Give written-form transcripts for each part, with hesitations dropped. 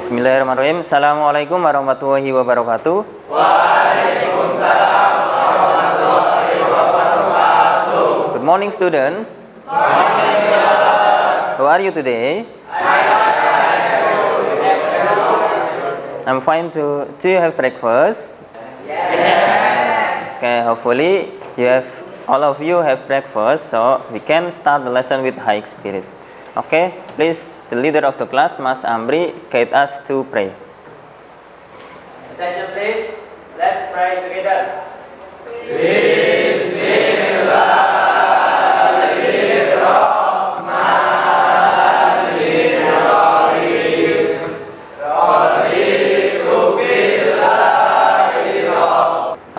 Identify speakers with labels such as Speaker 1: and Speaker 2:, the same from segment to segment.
Speaker 1: Bismillahirrahmanirrahim. Assalamualaikum warahmatullahi wabarakatuh.
Speaker 2: Waalaikumsalam warahmatullahi wabarakatuh.
Speaker 1: Good morning, students.
Speaker 2: Morning, sir.
Speaker 1: How are you today? I'm fine too. Do you have breakfast?
Speaker 2: Yes.
Speaker 1: Okay, hopefully all of you have breakfast, so we can start the lesson with high spirit. Okay, please, the leader of the class, Mas Amri, guide us to pray.
Speaker 2: Attention, please. Let's pray together.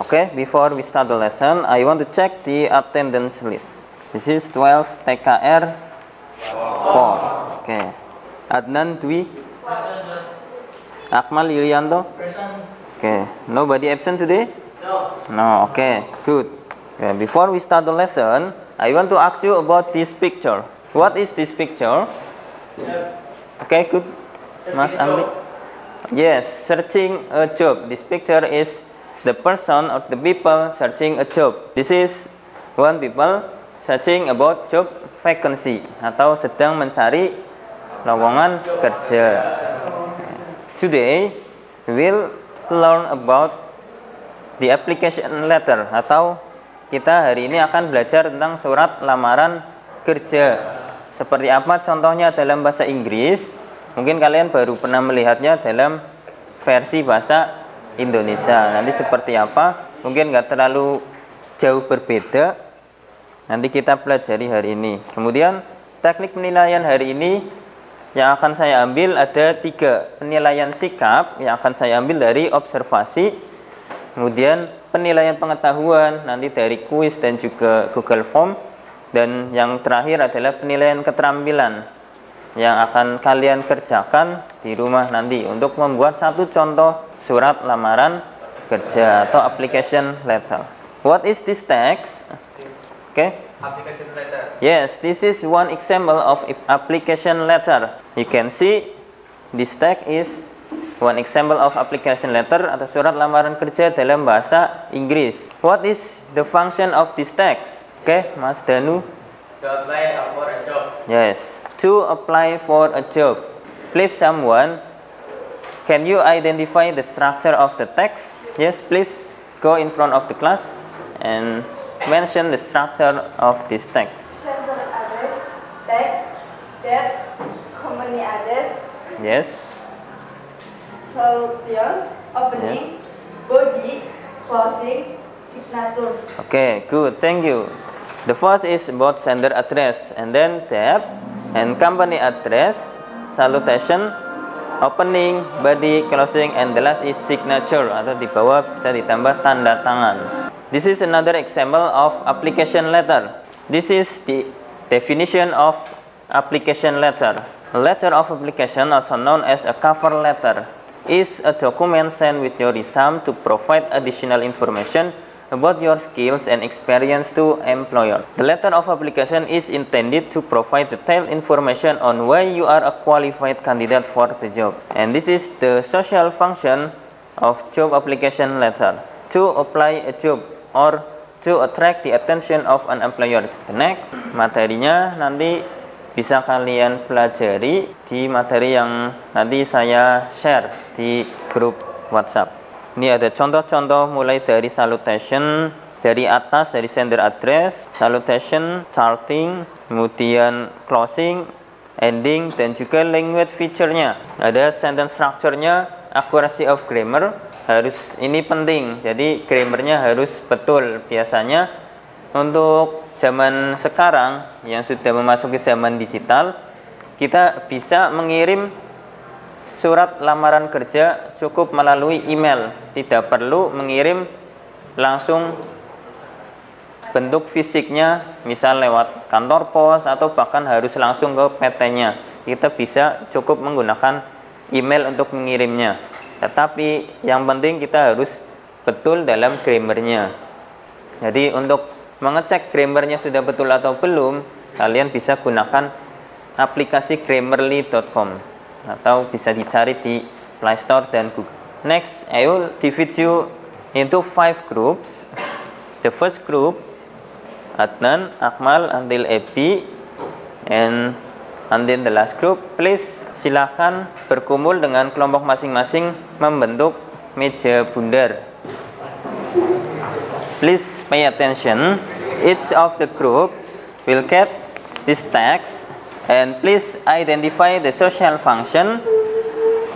Speaker 1: Okay, before we start the lesson, I want to check the attendance list. This is 12 TKR 4. Okay. Adnan Dwi. Akmal Yulianto. Okay. Nobody absent today? No. Okay. Good. Okay. Before we start the lesson, I want to ask you about this picture. What is this picture? Okay. Good. Mas Amri. Yes. Searching a job. This picture is the person or the people searching a job. This is one people searching about job vacancy atau sedang mencari lowongan kerja. Today we will learn about the application letter atau kita hari ini akan belajar tentang surat lamaran kerja. Seperti apa contohnya dalam bahasa Inggris? Mungkin kalian baru pernah melihatnya dalam versi bahasa Indonesia. Nanti seperti apa? Mungkin nggak terlalu jauh berbeda. Nanti kita pelajari hari ini. Kemudian teknik penilaian hari ini yang akan saya ambil ada 3 penilaian sikap yang akan saya ambil dari observasi. Kemudian penilaian pengetahuan nanti dari kuis dan juga Google Form. Dan yang terakhir adalah penilaian keterampilan yang akan kalian kerjakan di rumah nanti untuk membuat satu contoh surat lamaran kerja atau application letter. What is this text? Okay.
Speaker 2: Application letter.
Speaker 1: Yes, this is one example of application letter. You can see this text is one example of application letter atau surat lamaran kerja dalam bahasa Inggris. What is the function of this text? Okay, Mas Danu.
Speaker 2: To apply for a job.
Speaker 1: Yes, to apply for a job. Please someone, can you identify the structure of the text? Yes, please go in front of the class and mention the structure of this text.
Speaker 3: Sender address, text, date, company address.
Speaker 1: Yes.
Speaker 3: Solutions, opening, body, closing, signature.
Speaker 1: Okay, good. Thank you. The first is about sender address, and then date and company address, salutation, opening, body, closing, and the last is signature atau di bawah bisa ditambah tanda tangan. This is another example of application letter. This is the definition of application letter. A letter of application, also known as a cover letter, is a document sent with your resume to provide additional information about your skills and experience to employer. The letter of application is intended to provide detailed information on why you are a qualified candidate for the job. And this is the social function of job application letter. To apply a job or to attract the attention of an employer. The next, materinya nanti bisa kalian pelajari di materi yang nanti saya share di grup WhatsApp. Ini ada contoh-contoh mulai dari salutation, dari atas dari sender address, salutation, starting, kemudian closing, ending, dan juga language feature-nya. Ada sentence structure-nya, accuracy of grammar, harus ini penting. Jadi grammarnya harus betul. Biasanya untuk zaman sekarang yang sudah memasuki zaman digital, kita bisa mengirim surat lamaran kerja cukup melalui email, tidak perlu mengirim langsung bentuk fisiknya, misal lewat kantor pos atau bahkan harus langsung ke PT-nya. Kita bisa cukup menggunakan email untuk mengirimnya. Tetapi yang penting kita harus betul dalam grammarnya. Jadi untuk mengecek grammarnya sudah betul atau belum, kalian bisa gunakan aplikasi grammarly.com atau bisa dicari di Play Store dan Google. Next, I will divide you into 5 groups. The first group, Adnan, Akmal, until Ebi, and until the last group. Please silakan berkumpul dengan kelompok masing-masing membentuk meja bundar. Please pay attention. Each of the group will get this text, and please identify the social function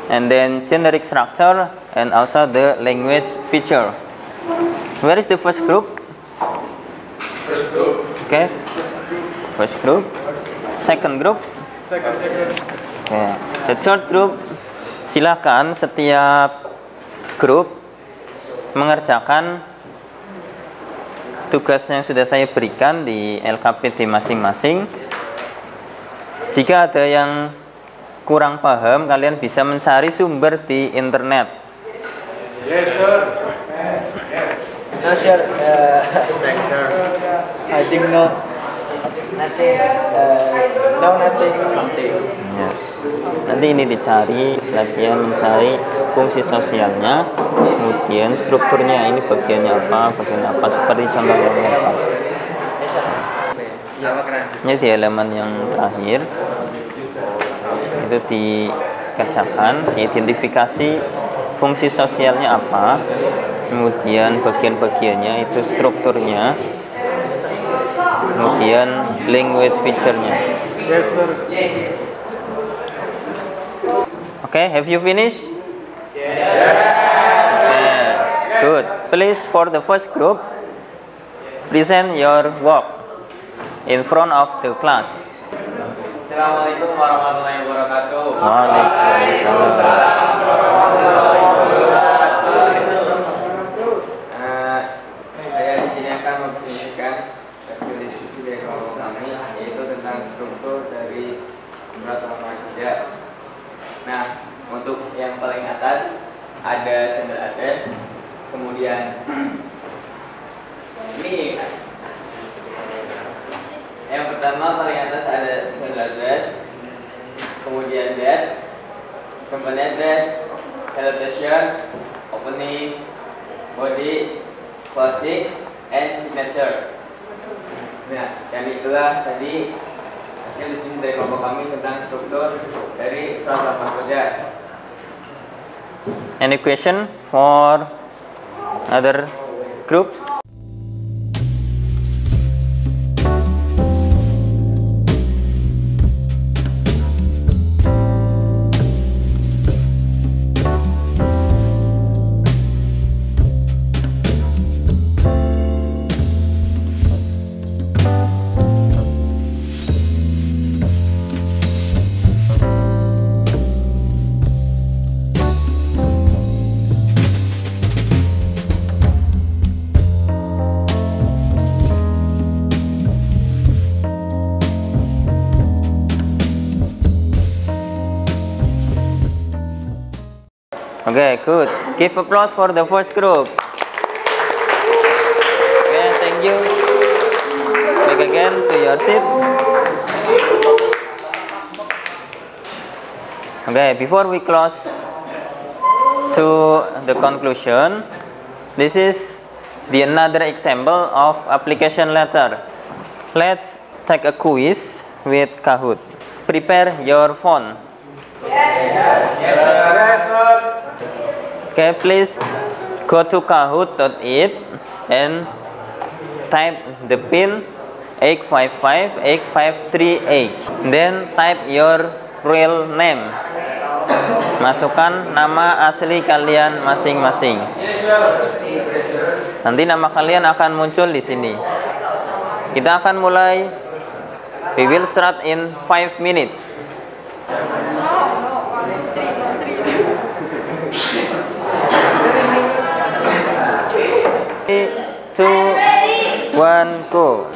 Speaker 1: and then generic structure and also the language feature. Where is the first group?
Speaker 2: First group.
Speaker 1: Okay. First group. Second group. Okay. The third group. Silakan setiap grup mengerjakan tugas yang sudah saya berikan di LKPD masing-masing. Jika ada yang kurang paham, kalian bisa mencari sumber di internet.
Speaker 2: Yes, sir. No, sir. I think no. Nothing. No, nothing. Something.
Speaker 1: Ya. Nanti ini dicari, latihan mencari fungsi sosialnya, kemudian strukturnya, ini bagian apa, seperti contoh yang apa. Ini di halaman yang terakhir itu dikerjakan, identifikasi fungsi sosialnya apa, kemudian bagian-bagiannya itu strukturnya, kemudian language feature-nya.
Speaker 2: Yes, sir.
Speaker 1: Okay, have you finished? Okay, good. Please, for the first group, present your work in front of the class.
Speaker 2: Assalamualaikum warahmatullahi wabarakatuh.
Speaker 1: Waalaikumsalam.
Speaker 2: Saya di sini akan mempresentasikan hasil diskusi dari kelompok kami, yaitu tentang struktur dari surat Al-Maidah. Nah, untuk yang paling atas ada sender address, kemudian ini yang pertama paling atas ada sender address, kemudian date, company address, salutation, opening, body, closing, and signature. Nah, dan itulah tadi hasil diskusi dari kelompok kami tentang struktur dari surat Al-Maidah.
Speaker 1: Any question for other groups? Okay, good. Give applause for the first group. Okay, thank you. Back again to your seat. Okay, before we close to the conclusion, this is the another example of application letter. Let's take a quiz with Kahoot. Prepare your phone.
Speaker 2: Yes, sir.
Speaker 1: Okay, please go to kahoot.it and type the pin 8558538. Then type your real name. Masukkan nama asli kalian masing-masing. Nanti nama kalian akan muncul di sini. Kita akan mulai. We will start in 5 minutes. 3, 2, 1, go.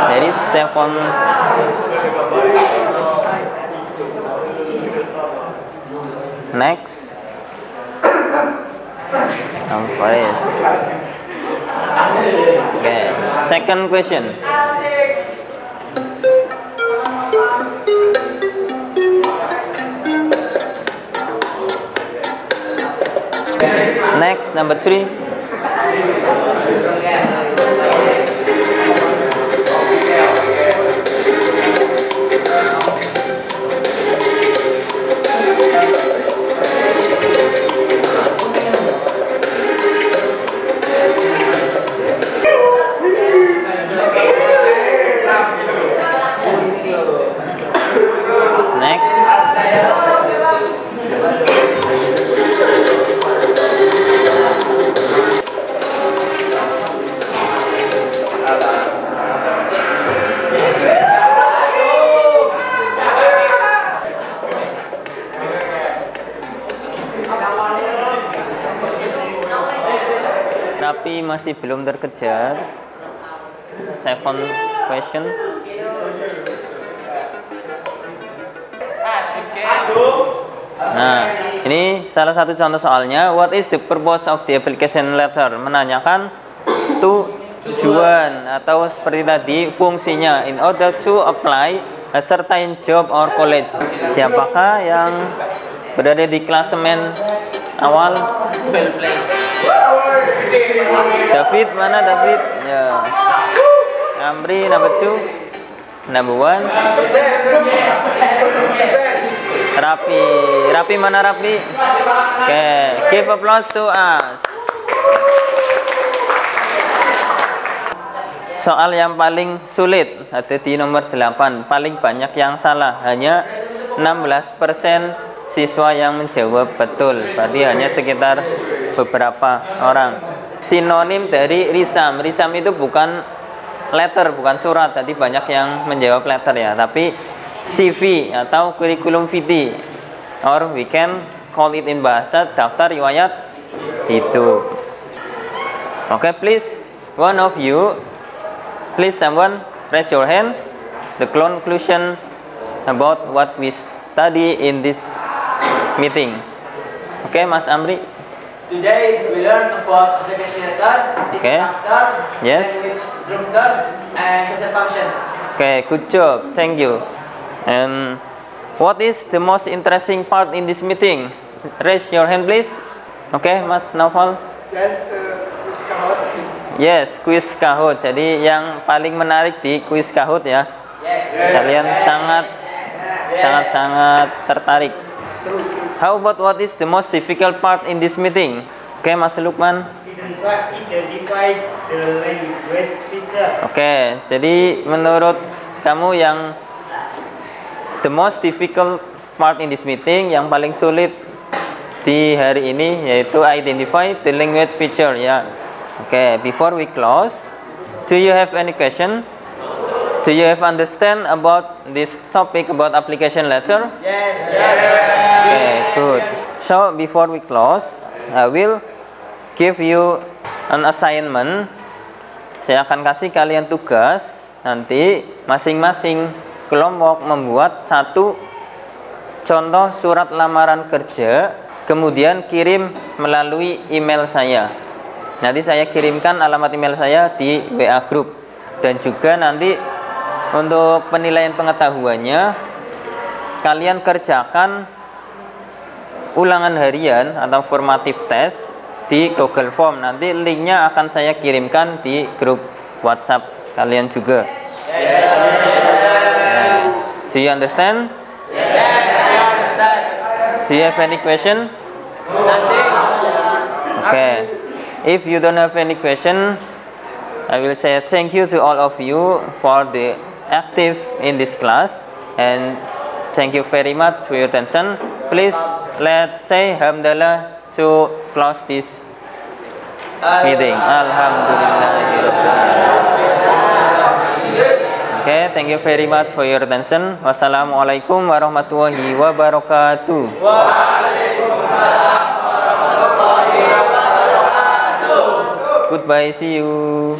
Speaker 1: There is 7 Next. Forest. Okay. Second question. Next, number 3. Next. Tapi masih belum terkejar. Second question. Nah, ini salah satu contoh soalnya. What is the purpose of the application letter? Menanyakan tujuan atau seperti tadi fungsinya. In order to apply a certain job or college. Siapakah yang berada di klasemen awal? David, mana David? Ya. Amri, number 2. Number 1. Rapi mana Rapi? Oke, give applause to us. Soal yang paling sulit ada di nomor 8. Paling banyak yang salah, hanya 16% siswa yang menjawab betul. Berarti hanya sekitar beberapa orang. Sinonim dari risam. Risam itu bukan letter, bukan surat. Tadi banyak yang menjawab letter ya, tapi CV atau curriculum vitae, or we can call it in bahasa daftar riwayat hidup. Okay, please, one of you, please someone raise your hand. The conclusion about what we study in this meeting. Okay, Mas Amri.
Speaker 4: Today we learn about application letter,
Speaker 1: Okay.
Speaker 4: structure,
Speaker 1: Yes.
Speaker 4: language structure, and social function.
Speaker 1: Okay, good job. Thank you. And what is the most interesting part in this meeting? Raise your hand, please. Okay, Mas Naufal.
Speaker 4: Quiz Kahoot.
Speaker 1: Yes, quiz Kahoot. Jadi yang paling menarik di quiz Kahoot ya. Kalian sangat tertarik. How about what is the most difficult part in this meeting? Okay, Mas Lukman.
Speaker 5: Identify the language feature.
Speaker 1: Okay, jadi menurut kamu yang the most difficult part in this meeting, yang paling sulit di hari ini yaitu identify the language feature ya. Okay, before we close, do you have any question? Do you have understand about this topic about application letter?
Speaker 4: Yes.
Speaker 1: Okay, good. So before we close, I will give you an assignment. Saya akan kasih kalian tugas, nanti masing-masing kelompok membuat satu contoh surat lamaran kerja, kemudian kirim melalui email saya. Nanti saya kirimkan alamat email saya di WA group. Dan juga nanti untuk penilaian pengetahuannya, kalian kerjakan ulangan harian atau formative test di Google Form. Nanti linknya akan saya kirimkan di grup WhatsApp kalian juga. Do you understand?
Speaker 4: Yes, I understand.
Speaker 1: Do you have any question?
Speaker 4: Nothing.
Speaker 1: Okay. If you don't have any question, I will say thank you to all of you for the active in this class, and thank you very much for your attention. Please let's say Alhamdulillah to close this meeting. Alhamdulillahirabbil. Okay, thank you very much for your attention. Wassalamualaikum warahmatullahi wabarakatuh. Goodbye, see you.